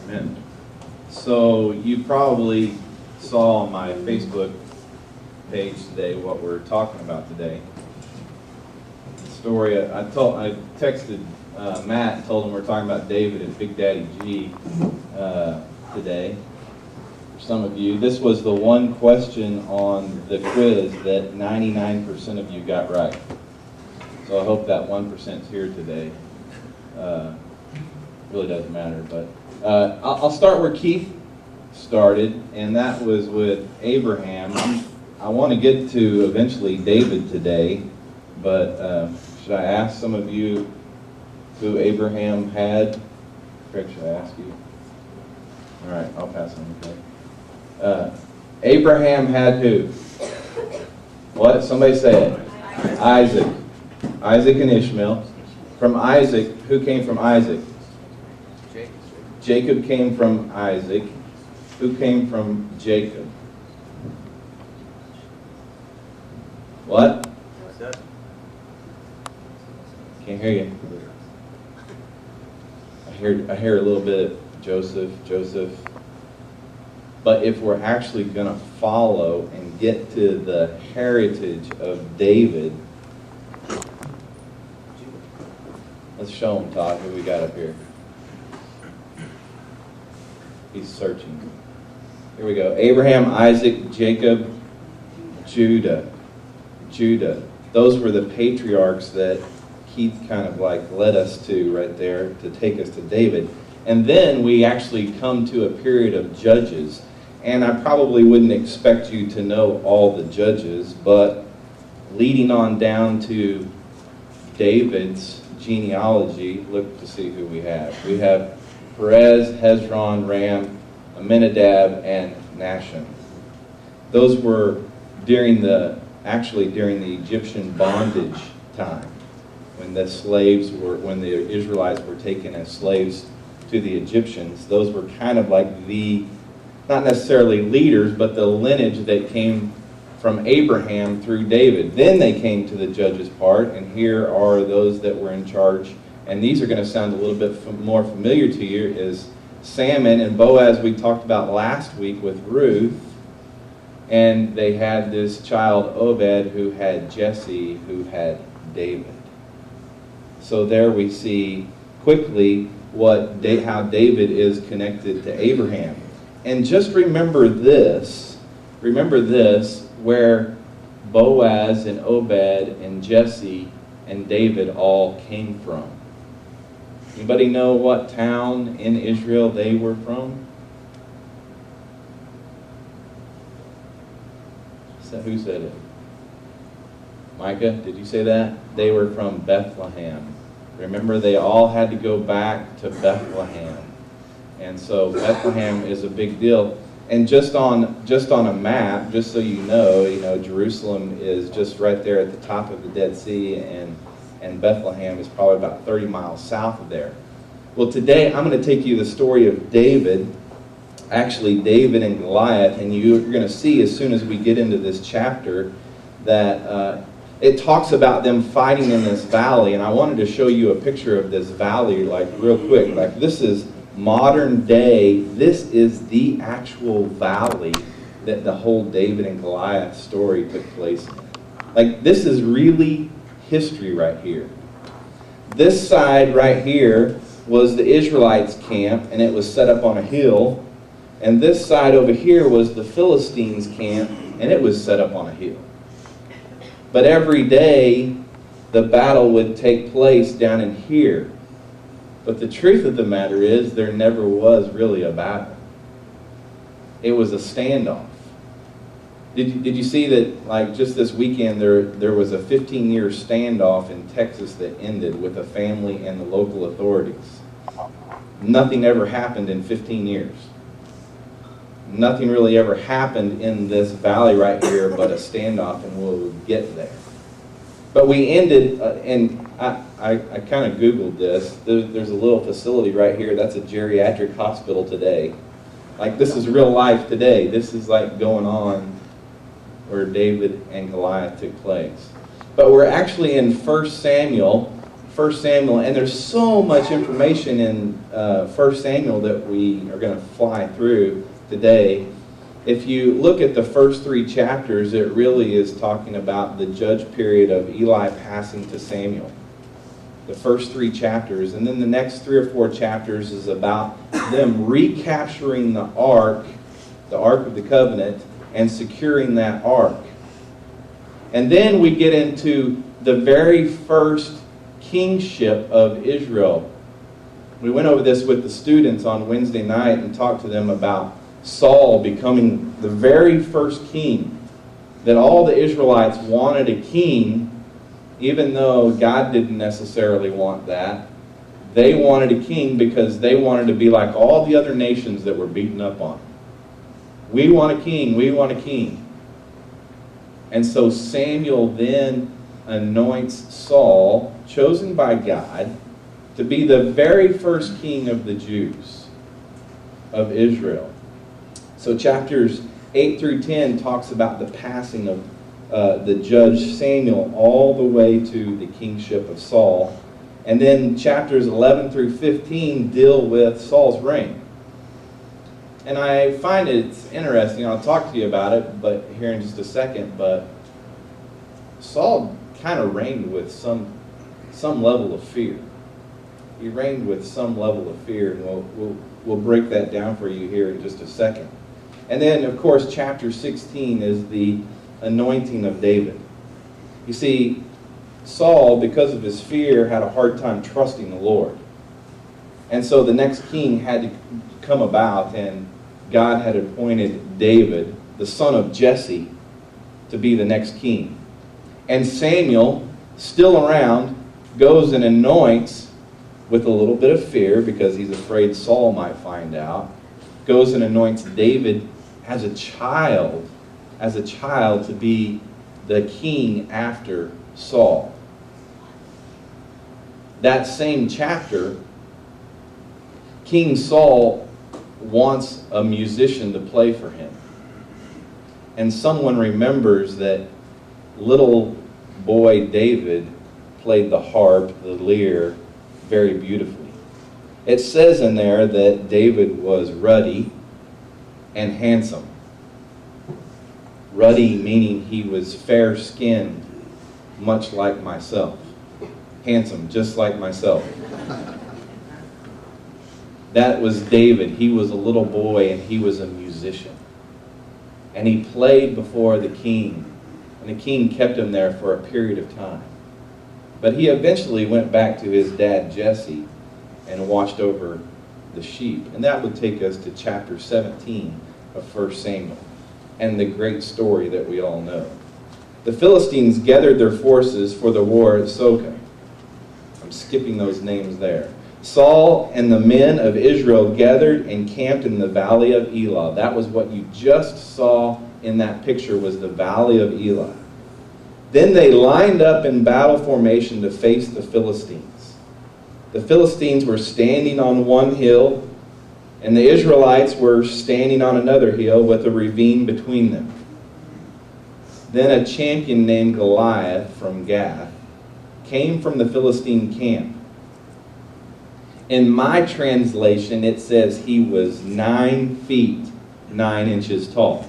Amen. So you probably saw on my Facebook page today what we're talking about today. The story I texted Matt and told him we're talking about David and Big Daddy G today. For some of you, this was the one question on the quiz that 99% of you got right. So I hope that 1% is here today. Really doesn't matter, but I'll start where Keith started, and that was with Abraham. I want to get to eventually David today, but should I ask some of you who Abraham had? Craig, should I ask you? All right, I'll pass on to Craig. Abraham had who? What? Somebody say it. Isaac. Isaac and Ishmael. From Isaac, who came from Isaac? Jacob came from Isaac. Who came from Jacob? What? Can't hear you. I hear a little bit of Joseph. But if we're actually going to follow and get to the heritage of David, let's show him, Todd, who we got up here. He's searching. Here we go. Abraham, Isaac, Jacob, Judah. Those were the patriarchs that Keith kind of like led us to right there to take us to David. And then we actually come to a period of judges. And I probably wouldn't expect you to know all the judges, but leading on down to David's genealogy, look to see who we have. We have Perez, Hezron, Ram, Amminadab, and Nahshon. Those were during the Egyptian bondage time, when the Israelites were taken as slaves to the Egyptians. Those were kind of like the, not necessarily leaders, but the lineage that came from Abraham through David. Then they came to the judges part, and here are those that were in charge. And these are going to sound a little bit more familiar to you, is Salmon and Boaz we talked about last week with Ruth. And they had this child Obed who had Jesse who had David. So there we see quickly how David is connected to Abraham. And just remember this, where Boaz and Obed and Jesse and David all came from. Anybody know what town in Israel they were from? Who said it? Micah, did you say that? They were from Bethlehem. Remember, they all had to go back to Bethlehem. And so Bethlehem is a big deal. And just on a map, just so you know, Jerusalem is just right there at the top of the Dead Sea, and Bethlehem is probably about 30 miles south of there. Well, today I'm going to take you the story of David, actually David and Goliath, and you're going to see as soon as we get into this chapter that it talks about them fighting in this valley. And I wanted to show you a picture of this valley, like real quick. Like, this is modern day. This is the actual valley that the whole David and Goliath story took place in. Like, this is really history right here. This side right here was the Israelites' camp, and it was set up on a hill. And this side over here was the Philistines' camp, and it was set up on a hill. But every day, the battle would take place down in here. But the truth of the matter is, there never was really a battle. It was a standoff. Did you see that, like, just this weekend, there was a 15-year standoff in Texas that ended with a family and the local authorities? Nothing ever happened in 15 years. Nothing really ever happened in this valley right here but a standoff, and we'll get there. But we ended, and I kind of Googled this. There's a little facility right here. That's a geriatric hospital today. Like, this is real life today. This is like going on where David and Goliath took place. But we're actually in 1 Samuel 1 Samuel, and there's so much information in 1 Samuel that we are going to fly through today. If you look at the first 3 chapters, it really is talking about the judge period of Eli passing to Samuel. The first 3 chapters. And then the next 3 or 4 chapters is about them recapturing the Ark of the Covenant, and securing that Ark. And then we get into the very first kingship of Israel. We went over this with the students on Wednesday night and talked to them about Saul becoming the very first king. That all the Israelites wanted a king, even though God didn't necessarily want that. They wanted a king because they wanted to be like all the other nations that were beaten up on. We want a king, we want a king. And so Samuel then anoints Saul, chosen by God, to be the very first king of the Jews, of Israel. So chapters 8 through 10 talks about the passing of the judge Samuel all the way to the kingship of Saul. And then chapters 11 through 15 deal with Saul's reign. And I find it's interesting. I'll talk to you about it but here in just a second. But Saul kind of reigned with some level of fear. He reigned with some level of fear, and we'll break that down for you here in just a second. And then, of course, chapter 16 is the anointing of David. You see, Saul, because of his fear, had a hard time trusting the Lord. And so the next king had to come about, and God had appointed David, the son of Jesse, to be the next king. And Samuel, still around, goes and anoints with a little bit of fear because he's afraid Saul might find out. Goes and anoints David as a child to be the king after Saul. That same chapter, King Saul wants a musician to play for him. And someone remembers that little boy David played the harp, the lyre, very beautifully. It says in there that David was ruddy and handsome. Ruddy meaning he was fair-skinned, much like myself. Handsome, just like myself. That was David. He was a little boy and he was a musician. And he played before the king. And the king kept him there for a period of time. But he eventually went back to his dad Jesse and watched over the sheep. And that would take us to chapter 17 of 1 Samuel and the great story that we all know. The Philistines gathered their forces for the war at Soka. I'm skipping those names there. Saul and the men of Israel gathered and camped in the valley of Elah. That was what you just saw in that picture, was the valley of Elah. Then they lined up in battle formation to face the Philistines. The Philistines were standing on one hill, and the Israelites were standing on another hill with a ravine between them. Then a champion named Goliath from Gath came from the Philistine camp. In my translation, it says he was 9 feet, 9 inches tall.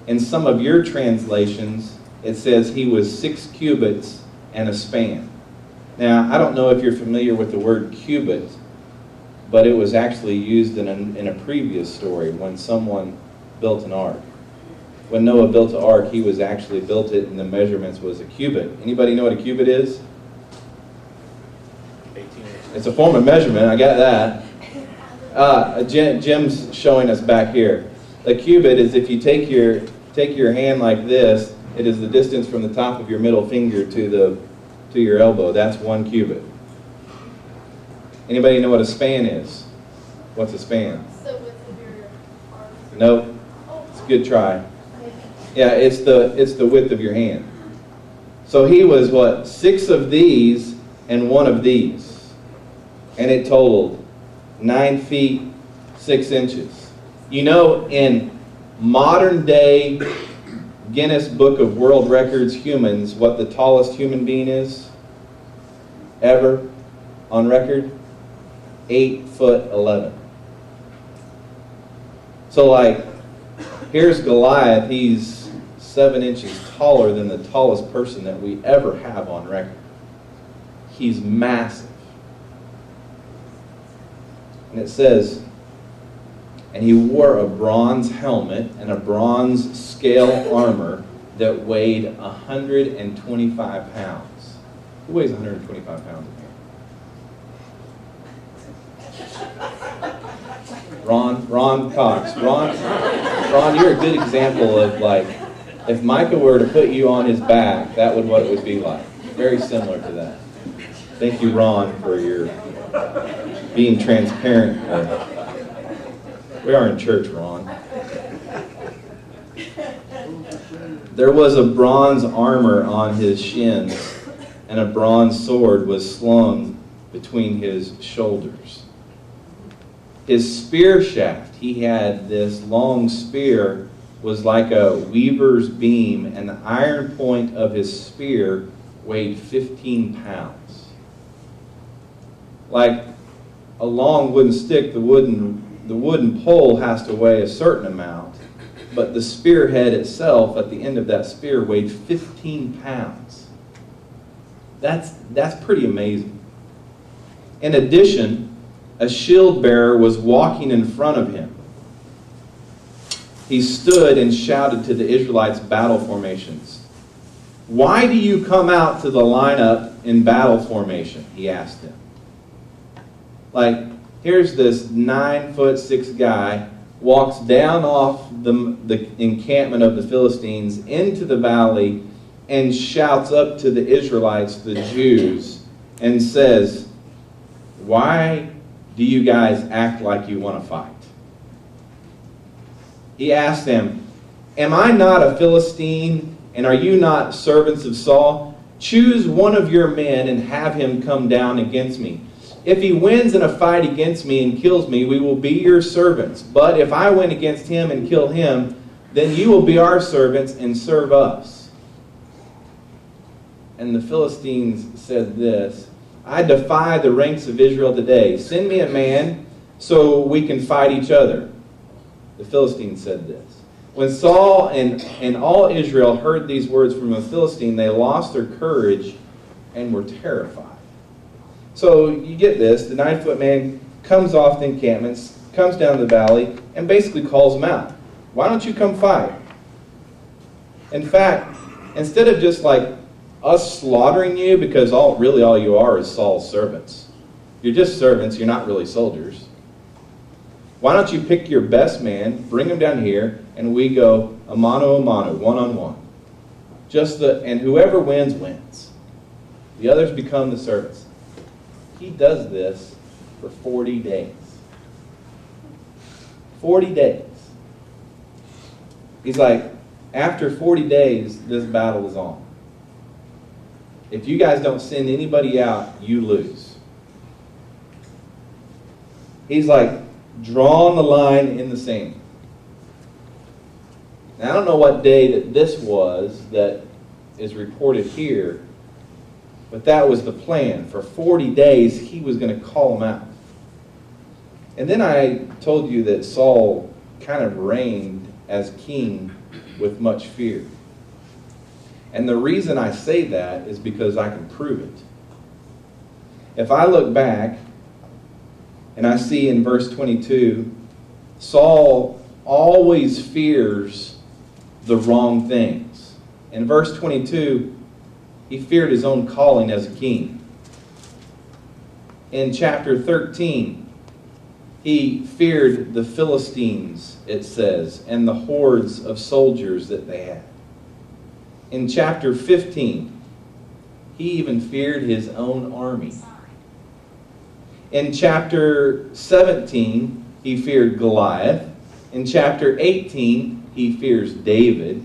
In some of your translations, it says he was 6 cubits and a span. Now, I don't know if you're familiar with the word cubit, but it was actually used in a previous story when someone built an ark. When Noah built the ark, he was actually built it, and the measurements was a cubit. Anybody know what a cubit is? 18 inches. It's a form of measurement, I got that. Jim's showing us back here. A cubit is if you take your hand like this, it is the distance from the top of your middle finger to your elbow. That's 1 cubit. Anybody know what a span is? What's a span? So width of your arm. Nope. It's a good try. Yeah, it's the width of your hand. So he was what? 6 of these and 1 of these. And it totaled 9 feet, 6 inches. You know, in modern day Guinness Book of World Records humans, what the tallest human being is? ever on record? 8'11". So like, here's Goliath. He's 7 inches taller than the tallest person that we ever have on record. He's massive. And it says, and he wore a bronze helmet and a bronze scale armor that weighed 125 pounds. Who weighs 125 pounds in here? Ron Cox. Ron, you're a good example of like, if Micah were to put you on his back, that would what it would be like. Very similar to that. Thank you, Ron, for your being transparent. We are in church, Ron. There was a bronze armor on his shins, and a bronze sword was slung between his shoulders. His spear shaft, he had this long spear, was like a weaver's beam, and the iron point of his spear weighed 15 pounds. Like a long wooden stick, the wooden pole has to weigh a certain amount, but the spearhead itself, at the end of that spear, weighed 15 pounds. That's pretty amazing. In addition, a shield bearer was walking in front of him. He stood and shouted to the Israelites' battle formations. "Why do you come out to the lineup in battle formation?" he asked them. Like, here's this 9'6" guy, walks down off the encampment of the Philistines into the valley and shouts up to the Israelites, the Jews, and says, "Why do you guys act like you want to fight?" He asked them, "Am I not a Philistine, and are you not servants of Saul? Choose one of your men and have him come down against me. If he wins in a fight against me and kills me, we will be your servants. But if I win against him and kill him, then you will be our servants and serve us." And the Philistines said this, "I defy the ranks of Israel today. Send me a man so we can fight each other." The Philistines said this. When Saul and all Israel heard these words from a Philistine, they lost their courage and were terrified. So you get this, the 9-foot man comes off the encampments, comes down the valley, and basically calls them out. Why don't you come fight? In fact, instead of just like us slaughtering you, because all you are is Saul's servants. You're just servants, you're not really soldiers. Why don't you pick your best man, bring him down here, and we go a mano a mano, one-on-one. And whoever wins, wins. The others become the servants. He does this for 40 days. 40 days. He's like, after 40 days, this battle is on. If you guys don't send anybody out, you lose. He's like, drawing the line in the sand. Now, I don't know what day that this was that is reported here, but that was the plan. For 40 days, he was going to call them out. And then I told you that Saul kind of reigned as king with much fear. And the reason I say that is because I can prove it. If I look back and I see in verse 22, Saul always fears the wrong things. In verse 22, he feared his own calling as a king. In chapter 13, he feared the Philistines, it says, and the hordes of soldiers that they had. In chapter 15, he even feared his own army. In chapter 17, he feared Goliath. In chapter 18, he fears David.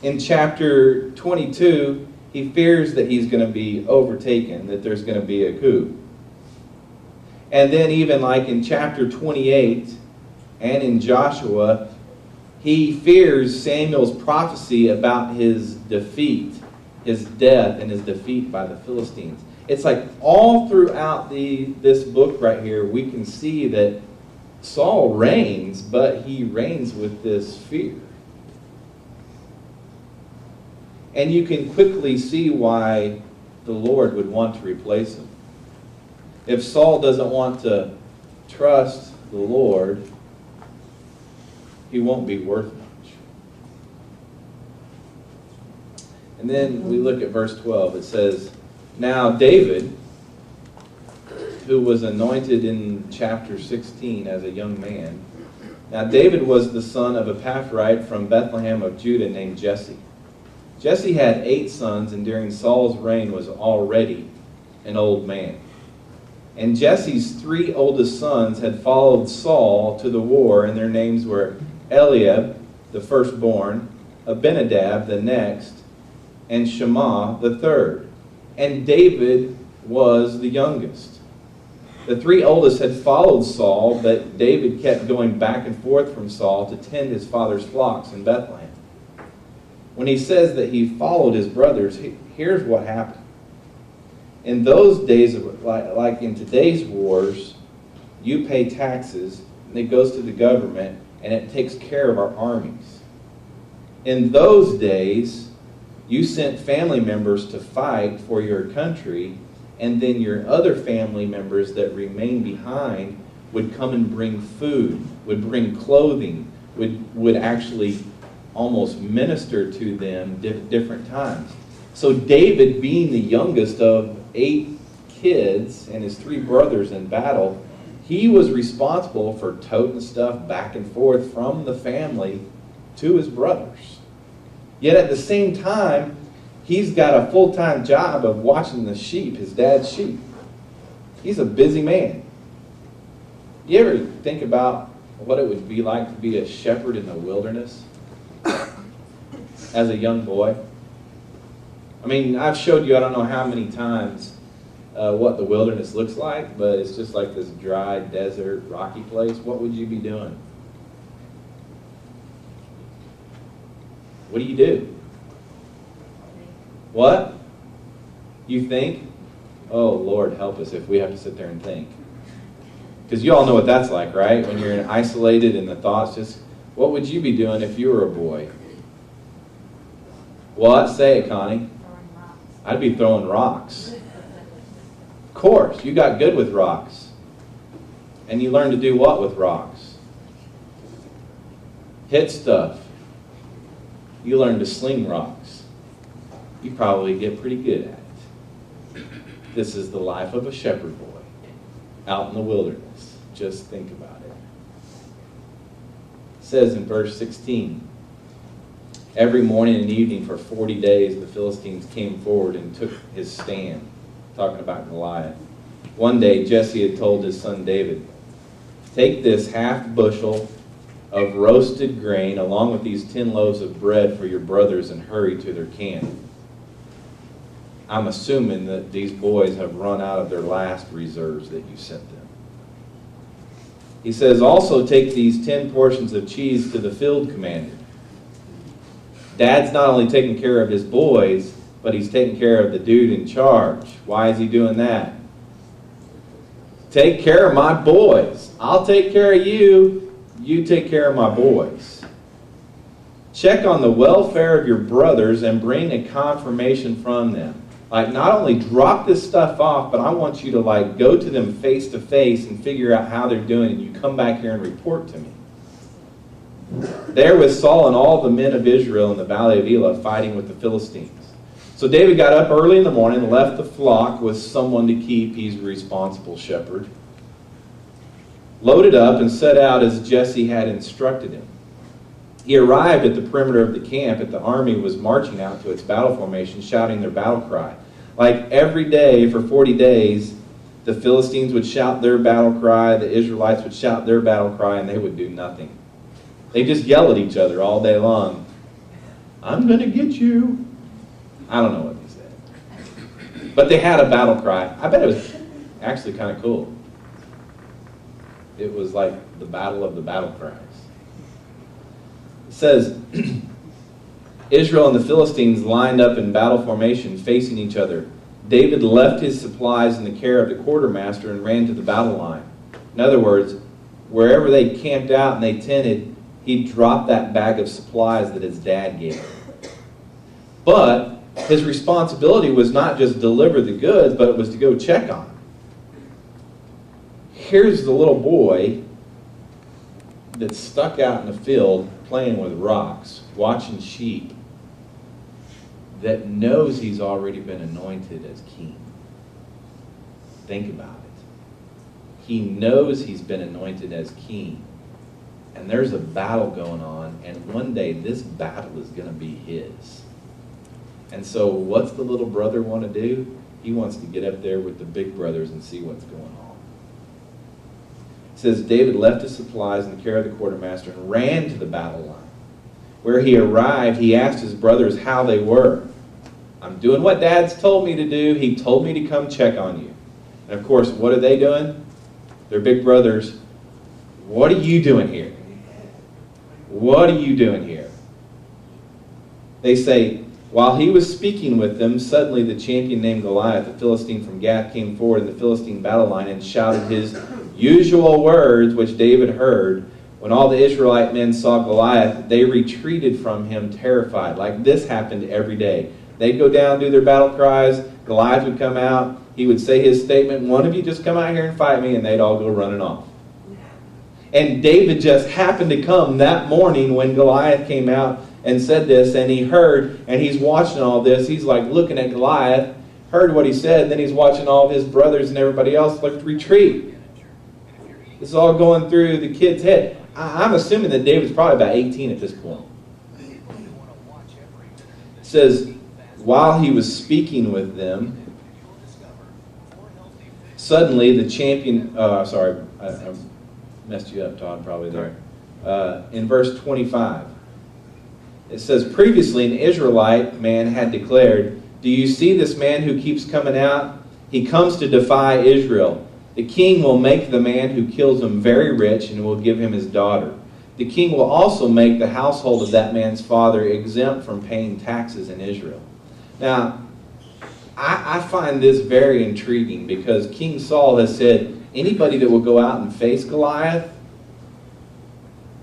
In chapter 22, he fears that he's going to be overtaken, that there's going to be a coup. And then even like in chapter 28 and in Joshua, he fears Samuel's prophecy about his defeat, his death and his defeat by the Philistines. It's like all throughout this book right here, we can see that Saul reigns, but he reigns with this fear. And you can quickly see why the Lord would want to replace him. If Saul doesn't want to trust the Lord, he won't be worth much. And then we look at verse 12. It says, "Now David, who was anointed in chapter 16 as a young man, now David was the son of a Ephrathite from Bethlehem of Judah named Jesse. Jesse had 8 sons, and during Saul's reign was already an old man. And Jesse's 3 oldest sons had followed Saul to the war, and their names were Eliab, the firstborn, Abinadab, the next, and Shammah, the third. And David was the youngest. The 3 oldest had followed Saul, but David kept going back and forth from Saul to tend his father's flocks in Bethlehem." When he says that he followed his brothers, here's what happened. In those days, like in today's wars, you pay taxes, and it goes to the government, and it takes care of our armies. In those days, you sent family members to fight for your country, and then your other family members that remained behind would come and bring food, would bring clothing, would actually almost minister to them different times. So David, being the youngest of 8 kids and his 3 brothers in battle, he was responsible for toting stuff back and forth from the family to his brothers. Yet at the same time, he's got a full-time job of watching the sheep, his dad's sheep. He's a busy man. You ever think about what it would be like to be a shepherd in the wilderness as a young boy? I mean, I've showed you I don't know how many times what the wilderness looks like, but it's just like this dry, desert, rocky place. What would you be doing? What do you do? What? You think? Oh, Lord, help us if we have to sit there and think. Because you all know what that's like, right? When you're isolated and the thoughts just, what would you be doing if you were a boy? What? Say it, Connie. I'd be throwing rocks. Of course, you got good with rocks. And you learn to do what with rocks? Hit stuff. You learn to sling rocks. You probably get pretty good at it. This is the life of a shepherd boy out in the wilderness. Just think about it. It says in verse 16, "Every morning and evening for 40 days the Philistines came forward and took his stand." Talking about Goliath. One day Jesse had told his son David, "Take this half bushel of roasted grain along with these 10 loaves of bread for your brothers and hurry to their camp." I'm assuming that these boys have run out of their last reserves that you sent them. He says, "Also take these 10 portions of cheese to the field commander." Dad's not only taking care of his boys, but he's taking care of the dude in charge. Why is he doing that? Take care of my boys. I'll take care of you. You take care of my boys. Check on the welfare of your brothers and bring a confirmation from them. Like, not only drop this stuff off, but I want you to go to them face to face and figure out how they're doing, and you come back here and report to me. There was Saul and all the men of Israel in the valley of Elah fighting with the Philistines. So David got up early in the morning, left the flock with someone to keep. He's a responsible shepherd. Loaded up and set out as Jesse had instructed him. He arrived at the perimeter of the camp, and the army was marching out to its battle formation, shouting their battle cry. Like every day for 40 days, the Philistines would shout their battle cry, the Israelites would shout their battle cry, and they would do nothing. They just yell at each other all day long. "I'm going to get you." I don't know what they said. But they had a battle cry. I bet it was actually kind of cool. It was like the battle of the battle cries. It says, Israel and the Philistines lined up in battle formation facing each other. David left his supplies in the care of the quartermaster and ran to the battle line. In other words, wherever they camped out and they tented, he dropped that bag of supplies that his dad gave him. But his responsibility was not just deliver the goods, but it was to go check on them. Here's the little boy that's stuck out in the field playing with rocks, watching sheep, that knows he's already been anointed as king. Think about it. He knows he's been anointed as king. And there's a battle going on, and one day this battle is going to be his. And so what's the little brother want to do? He wants to get up there with the big brothers and see what's going on. It says, David left his supplies in the care of the quartermaster and ran to the battle line. Where he arrived, he asked his brothers how they were. I'm doing what Dad's told me to do. He told me to come check on you. And of course, what are they doing? Their big brothers. What are you doing here? What are you doing here? They say, while he was speaking with them, suddenly the champion named Goliath, the Philistine from Gath, came forward in the Philistine battle line and shouted his usual words, which David heard. When all the Israelite men saw Goliath, they retreated from him terrified. Like this happened every day. They'd go down, do their battle cries. Goliath would come out. He would say his statement, one of you just come out here and fight me, and they'd all go running off. And David just happened to come that morning when Goliath came out and said this, and he heard, and he's watching all this. He's like looking at Goliath, heard what he said, then he's watching all of his brothers and everybody else like retreat. This is all going through the kid's head. I'm assuming that David's probably about 18 at this point. It says, while he was speaking with them, suddenly the champion, I messed you up, Todd, probably there. In verse 25, it says, previously an Israelite man had declared, do you see this man who keeps coming out? He comes to defy Israel. The king will make the man who kills him very rich and will give him his daughter. The king will also make the household of that man's father exempt from paying taxes in Israel. Now, I find this very intriguing because King Saul has said, anybody that will go out and face Goliath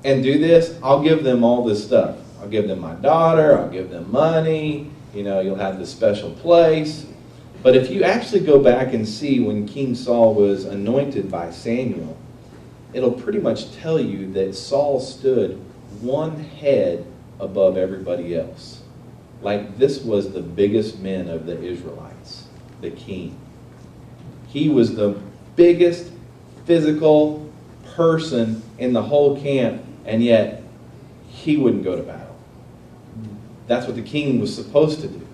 and do this, I'll give them all this stuff. I'll give them my daughter, I'll give them money, you'll have this special place. But if you actually go back and see when King Saul was anointed by Samuel, it'll pretty much tell you that Saul stood one head above everybody else. Like this was the biggest men of the Israelites, the king. He was the biggest physical person in the whole camp, and yet he wouldn't go to battle. That's what the king was supposed to do.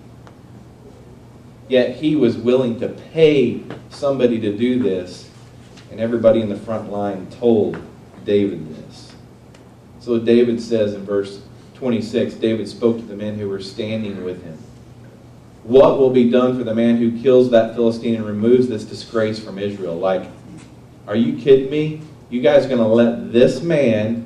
Yet he was willing to pay somebody to do this, and everybody in the front line told David this. So David says in verse 26, David spoke to the men who were standing with him. What will be done for the man who kills that Philistine and removes this disgrace from Israel? Like, are you kidding me? You guys are going to let this man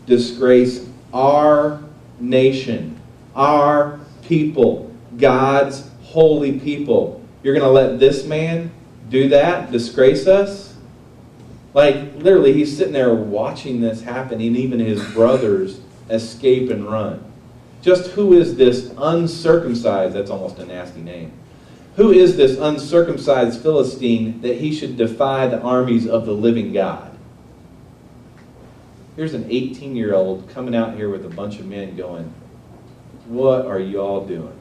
disgrace our nation, our people, God's holy people. You're going to let this man do that, disgrace us? Like, literally, he's sitting there watching this happen, and even his brothers escape and run. Just who is this uncircumcised, that's almost a nasty name, who is this uncircumcised Philistine that he should defy the armies of the living God? Here's an 18-year-old coming out here with a bunch of men going, what are y'all doing?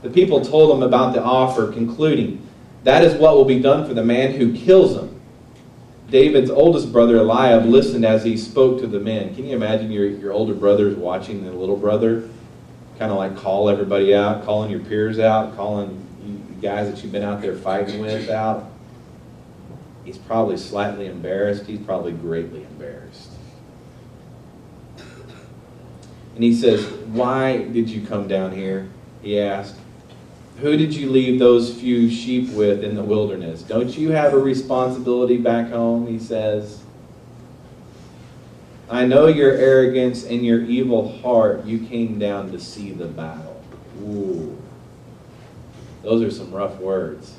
The people told him about the offer, concluding, that is what will be done for the man who kills him. David's oldest brother, Eliab, listened as he spoke to the men. Can you imagine your older brothers watching the little brother kind of like call everybody out, calling your peers out, calling you guys that you've been out there fighting with out? He's probably slightly embarrassed. He's probably greatly embarrassed. And he says, why did you come down here? He asked. Who did you leave those few sheep with in the wilderness? Don't you have a responsibility back home? He says. I know your arrogance and your evil heart. You came down to see the battle. Ooh. Those are some rough words.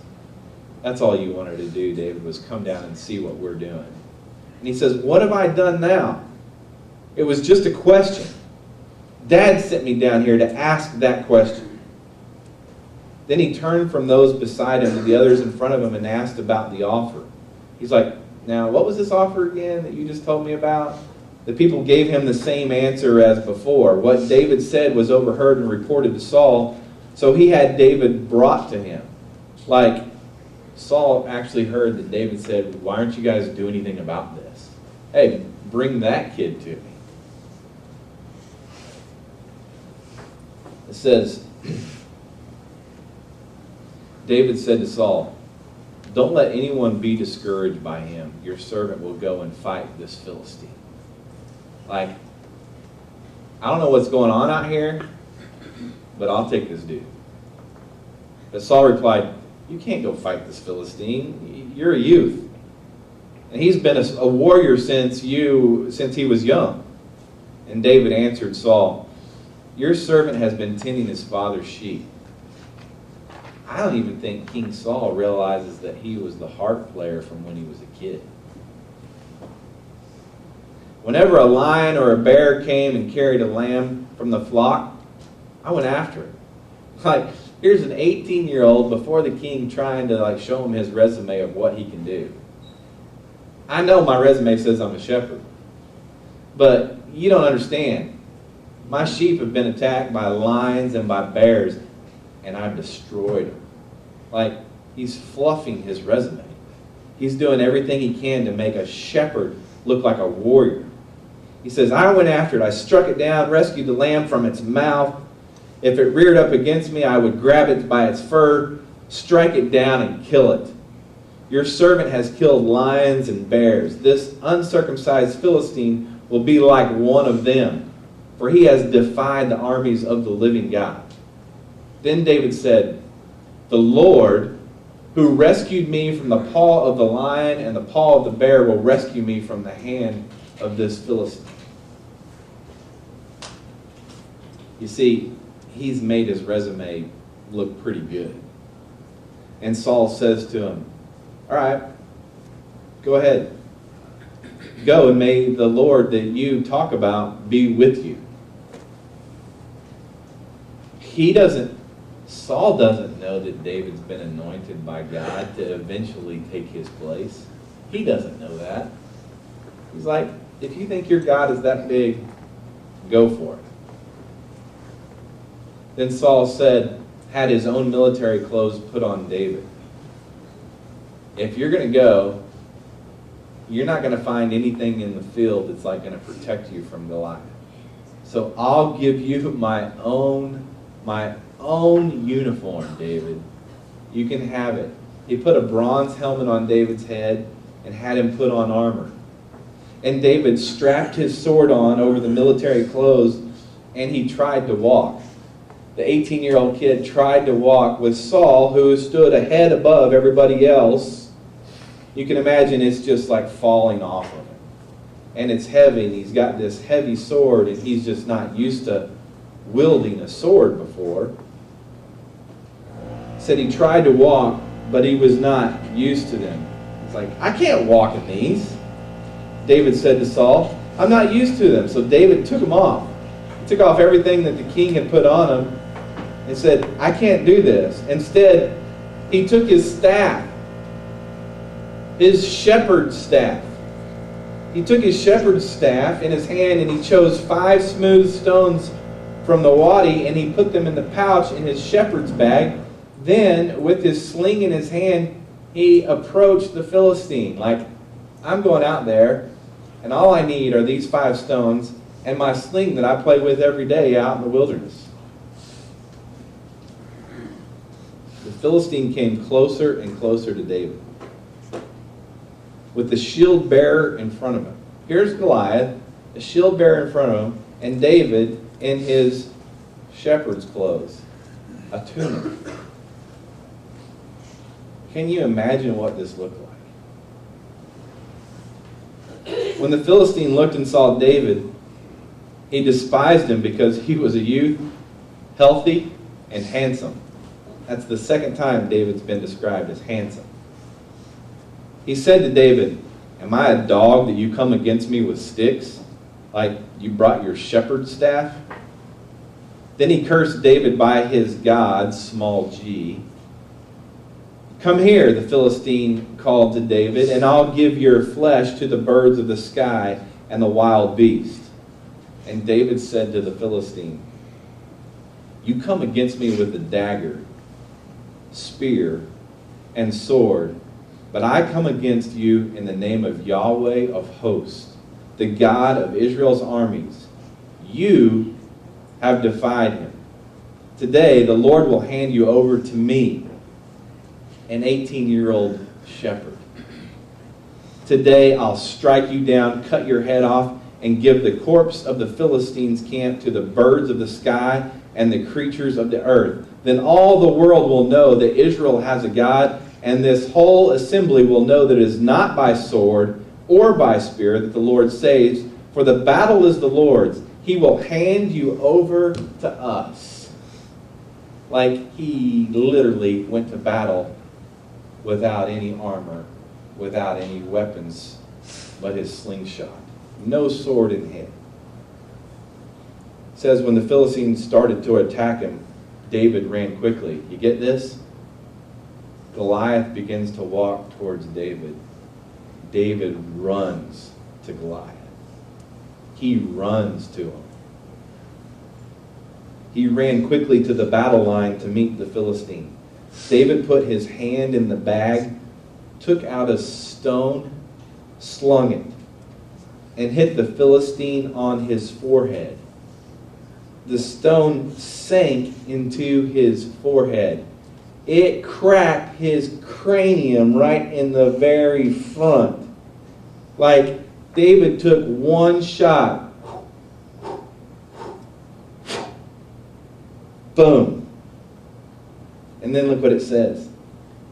That's all you wanted to do, David, was come down and see what we're doing. And he says, what have I done now? It was just a question. Dad sent me down here to ask that question. Then he turned from those beside him to the others in front of him and asked about the offer. He's like, now, what was this offer again that you just told me about? The people gave him the same answer as before. What David said was overheard and reported to Saul, so he had David brought to him. Like, Saul actually heard that David said, why aren't you guys doing anything about this? Hey, bring that kid to me. It says, David said to Saul, don't let anyone be discouraged by him. Your servant will go and fight this Philistine. Like, I don't know what's going on out here, but I'll take this dude. But Saul replied, you can't go fight this Philistine. You're a youth. And he's been a warrior since he was young. And David answered Saul, your servant has been tending his father's sheep. I don't even think King Saul realizes that he was the harp player from when he was a kid. Whenever a lion or a bear came and carried a lamb from the flock, I went after it. Like, here's an 18-year-old before the king trying to show him his resume of what he can do. I know my resume says I'm a shepherd, but you don't understand. My sheep have been attacked by lions and by bears, and I've destroyed them. Like, he's fluffing his resume. He's doing everything he can to make a shepherd look like a warrior. He says, I went after it. I struck it down, rescued the lamb from its mouth. If it reared up against me, I would grab it by its fur, strike it down, and kill it. Your servant has killed lions and bears. This uncircumcised Philistine will be like one of them, for he has defied the armies of the living God. Then David said, the Lord, who rescued me from the paw of the lion and the paw of the bear, will rescue me from the hand of this Philistine. You see, he's made his resume look pretty good. And Saul says to him, all right, go ahead. Go, and may the Lord that you talk about be with you. Saul doesn't know that David's been anointed by God to eventually take his place. He doesn't know that. He's like, if you think your God is that big, go for it. Then Saul had his own military clothes put on David. If you're going to go, you're not going to find anything in the field that's going to protect you from Goliath. So I'll give you my own uniform, David. You can have it. He put a bronze helmet on David's head and had him put on armor. And David strapped his sword on over the military clothes, and he tried to walk. The 18-year-old kid tried to walk with Saul, who stood a head above everybody else. You can imagine it's just like falling off of him. And it's heavy, and he's got this heavy sword, and he's just not used to wielding a sword before. Said he tried to walk, but he was not used to them. He's like, I can't walk in these. David said to Saul, I'm not used to them. So David took them off. He took off everything that the king had put on him and said, I can't do this. Instead, he took his staff, his shepherd's staff. He took his shepherd's staff in his hand, and he chose 5 smooth stones from the wadi, and he put them in the pouch in his shepherd's bag. Then, with his sling in his hand, he approached the Philistine. Like, I'm going out there, and all I need are these 5 stones and my sling that I play with every day out in the wilderness. The Philistine came closer and closer to David, with the shield bearer in front of him. Here's Goliath, the shield bearer in front of him, and David in his shepherd's clothes, a tunic. Can you imagine what this looked like? When the Philistine looked and saw David, he despised him because he was a youth, healthy, and handsome. That's the second time David's been described as handsome. He said to David, "Am I a dog that you come against me with sticks, like you brought your shepherd's staff?" Then he cursed David by his God, small g. "Come here," the Philistine called to David, "and I'll give your flesh to the birds of the sky and the wild beast." And David said to the Philistine, "You come against me with a dagger, spear, and sword, but I come against you in the name of Yahweh of hosts, the God of Israel's armies. You have defied him. Today the Lord will hand you over to me, an 18-year-old shepherd. Today I'll strike you down, cut your head off, and give the corpse of the Philistines' camp to the birds of the sky and the creatures of the earth. Then all the world will know that Israel has a God, and this whole assembly will know that it is not by sword or by spear that the Lord saves, for the battle is the Lord's. He will hand you over to us." Like he literally went to battle without any armor, without any weapons but his slingshot. No sword in hand. It says when the Philistines started to attack him, David ran quickly. You get this? Goliath begins to walk towards David. David runs to Goliath. He runs to him. He ran quickly to the battle line to meet the Philistine. David put his hand in the bag, took out a stone, slung it, and hit the Philistine on his forehead. The stone sank into his forehead. It cracked his cranium right in the very front. Like David took one shot. Boom. And then look what it says.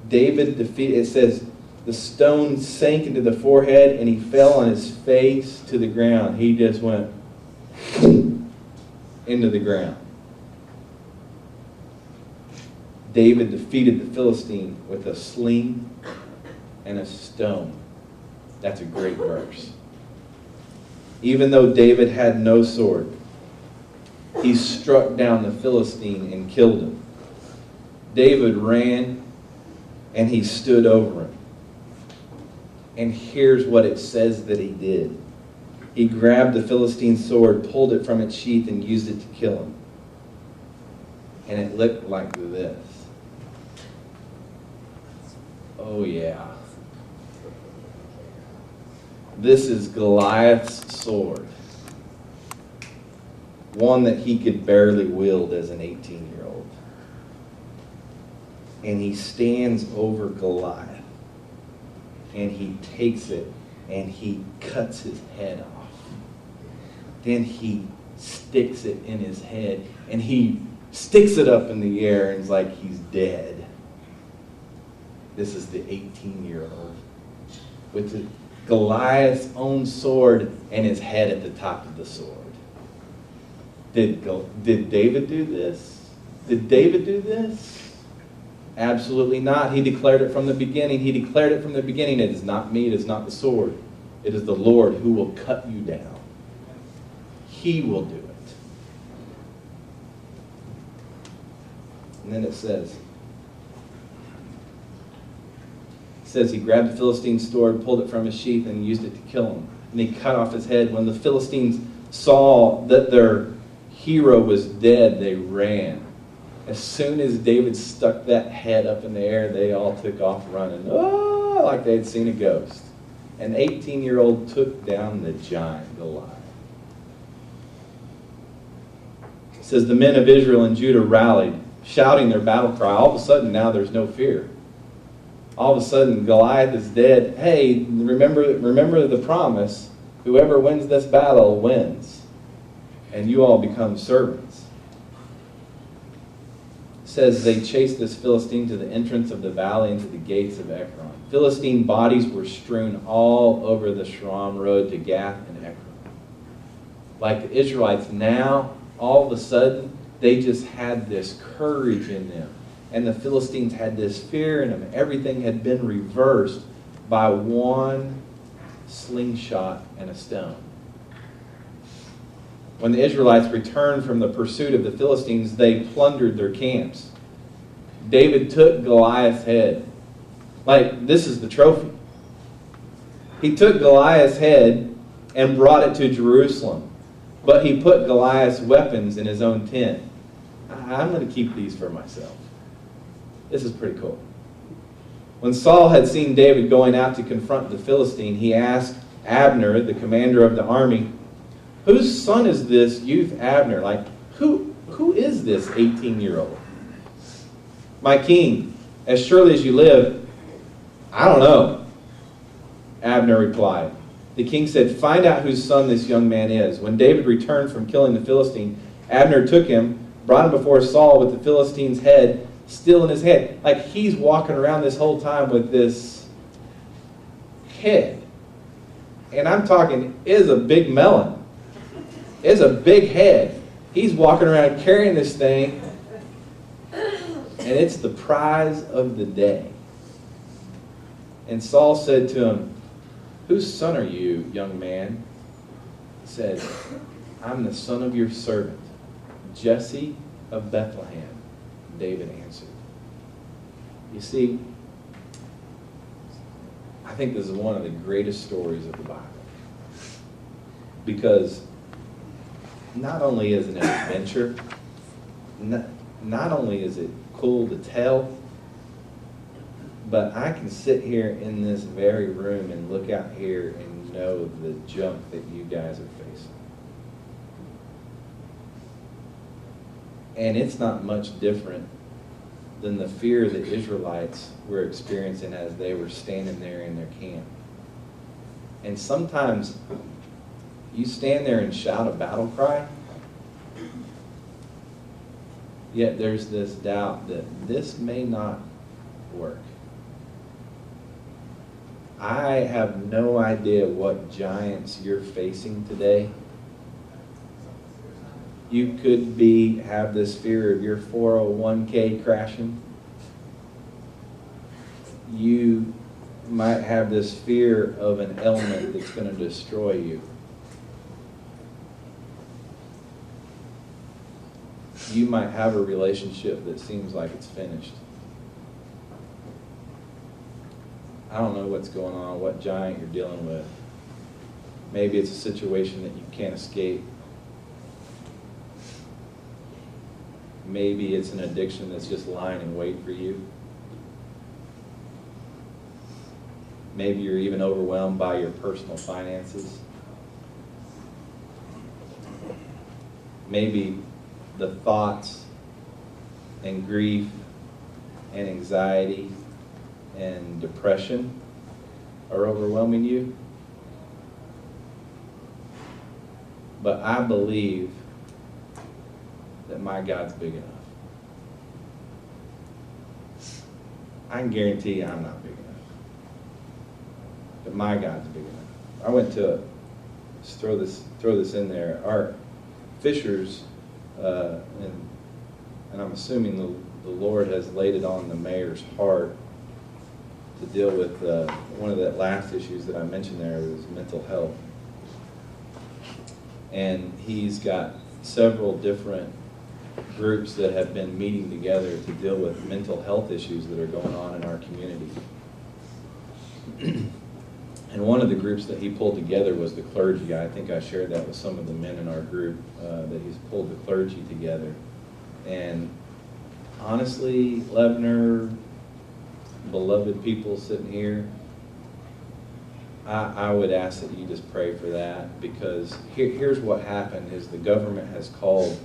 David defeated, it says, the stone sank into the forehead and he fell on his face to the ground. He just went into the ground. David defeated the Philistine with a sling and a stone. That's a great verse. Even though David had no sword, he struck down the Philistine and killed him. David ran and he stood over him. And here's what it says that he did. He grabbed the Philistine's sword, pulled it from its sheath, and used it to kill him. And it looked like this. Oh yeah. This is Goliath's sword. One that he could barely wield as an 18-year-old. And he stands over Goliath. And he takes it and he cuts his head off. Then he sticks it in his head and he sticks it up in the air and is like he's dead. This is the 18-year-old with Goliath's own sword and his head at the top of the sword. Did David do this? Did David do this? Absolutely not. He declared it from the beginning. He declared it from the beginning. It is not me. It is not the sword. It is the Lord who will cut you down. He will do it. And then it says he grabbed the Philistine's sword, pulled it from his sheath, and used it to kill him. And he cut off his head. When the Philistines saw that their hero was dead, they ran. As soon as David stuck that head up in the air, they all took off running. Oh, like they had seen a ghost. An 18-year-old took down the giant Goliath. It says the men of Israel and Judah rallied, shouting their battle cry. All of a sudden now there's no fear. All of a sudden Goliath is dead. Hey, remember the promise. Whoever wins this battle wins. And you all become servants. Says they chased this Philistine to the entrance of the valley and to the gates of Ekron. Philistine bodies were strewn all over the Shram road to Gath and Ekron. Like the Israelites now, all of a sudden, they just had this courage in them. And the Philistines had this fear in them. Everything had been reversed by one slingshot and a stone. When the Israelites returned from the pursuit of the Philistines, they plundered their camps. David took Goliath's head. Like, this is the trophy. He took Goliath's head and brought it to Jerusalem. But he put Goliath's weapons in his own tent. I'm going to keep these for myself. This is pretty cool. When Saul had seen David going out to confront the Philistine, he asked Abner, the commander of the army, whose son is this youth Abner? Like, who is this 18-year-old? My king, as surely as you live, I don't know. Abner replied. The king said, find out whose son this young man is. When David returned from killing the Philistine, Abner took him, brought him before Saul with the Philistine's head still in his head. Like, he's walking around this whole time with this head. And I'm talking, it is a big melon. It's a big head. He's walking around carrying this thing, and it's the prize of the day. And Saul said to him, whose son are you, young man? He said, I'm the son of your servant, Jesse of Bethlehem. David answered. You see, I think this is one of the greatest stories of the Bible. Because not only is it an adventure, not only is it cool to tell, but I can sit here in this very room and look out here and know the junk that you guys are facing. And it's not much different than the fear the Israelites were experiencing as they were standing there in their camp. And sometimes you stand there and shout a battle cry, yet there's this doubt that this may not work. I have no idea what giants you're facing today. You could have this fear of your 401k crashing. You might have this fear of an ailment that's going to destroy you. You might have a relationship that seems like it's finished. I don't know what's going on, what giant you're dealing with. Maybe it's a situation that you can't escape. Maybe it's an addiction that's just lying in wait for you. Maybe you're even overwhelmed by your personal finances. Maybe the thoughts and grief and anxiety and depression are overwhelming you. But I believe that my God's big enough. I can guarantee you I'm not big enough. But my God's big enough. I went to, just throw this in there, our fishers, and I'm assuming the Lord has laid it on the mayor's heart to deal with one of the last issues that I mentioned there was mental health. And he's got several different groups that have been meeting together to deal with mental health issues that are going on in our community. And one of the groups that he pulled together was the clergy. I think I shared that with some of the men in our group, that he's pulled the clergy together. And honestly, Lebanon, beloved people sitting here, I would ask that you just pray for that, because here's what happened is the government has called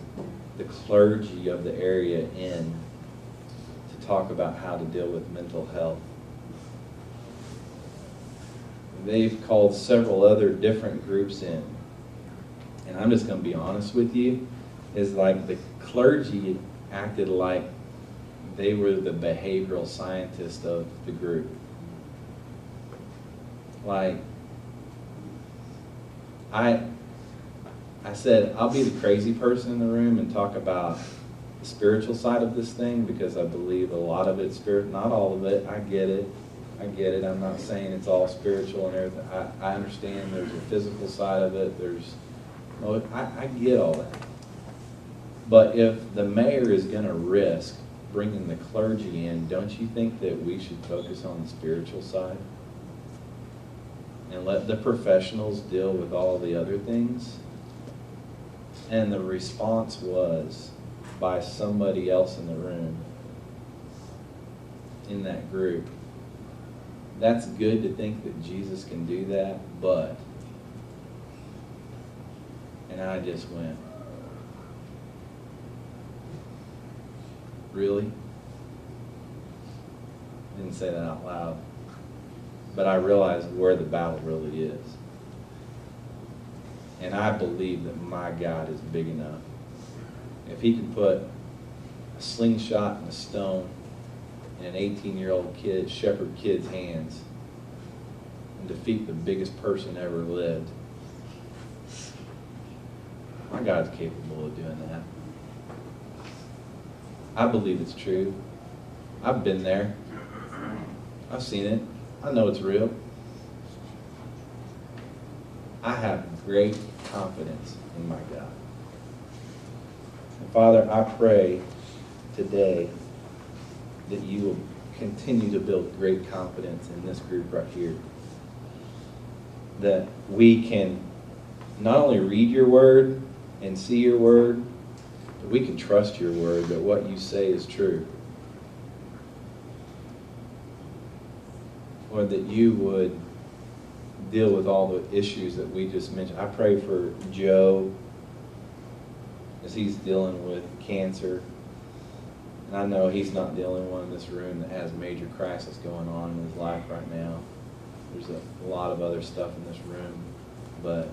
the clergy of the area in to talk about how to deal with mental health. They've called several other different groups in. And I'm just going to be honest with you, is like the clergy acted like they were the behavioral scientist of the group. Like, I said, I'll be the crazy person in the room and talk about the spiritual side of this thing, because I believe a lot of it's spirit, not all of it. I get it. I'm not saying it's all spiritual and everything. I understand there's a physical side of it. I get all that. But if the mayor is going to risk bringing the clergy in, don't you think that we should focus on the spiritual side? And let the professionals deal with all the other things? And the response was by somebody else in the room, in that group. That's good to think that Jesus can do that, but, and I just went, really? Didn't say that out loud. But I realized where the battle really is. And I believe that my God is big enough. If he can put a slingshot and a stone in an 18-year-old kid, shepherd kid's hands and defeat the biggest person ever lived, my God's capable of doing that. I believe it's true. I've been there. I've seen it. I know it's real. I have great confidence in my God. And Father, I pray today that you will continue to build great confidence in this group right here. That we can not only read your word and see your word, but we can trust your word that what you say is true. Or that you would deal with all the issues that we just mentioned. I pray for Joe as he's dealing with cancer. And I know he's not the only one in this room that has major crisis going on in his life right now. There's a lot of other stuff in this room. But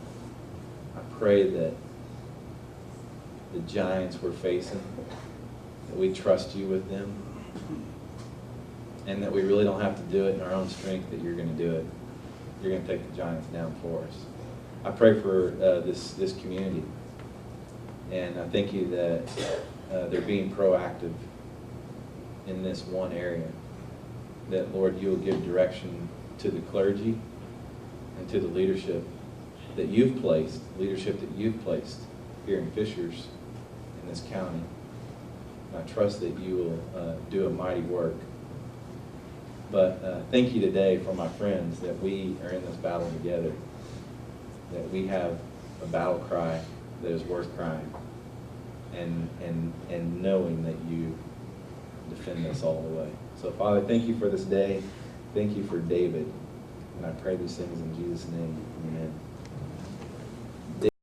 I pray that the giants we're facing, that we trust you with them, and that we really don't have to do it in our own strength, that you're going to do it. You're going to take the giants down for us. I pray for this community, and I thank you that they're being proactive in this one area. That, Lord, you will give direction to the clergy and to the leadership that you've placed here in Fishers, in this county. And I trust that you will do a mighty work. But thank you today for my friends that we are in this battle together, that we have a battle cry that is worth crying, and knowing that you defend us all the way. So, Father, thank you for this day. Thank you for David. And I pray these things in Jesus' name. Amen.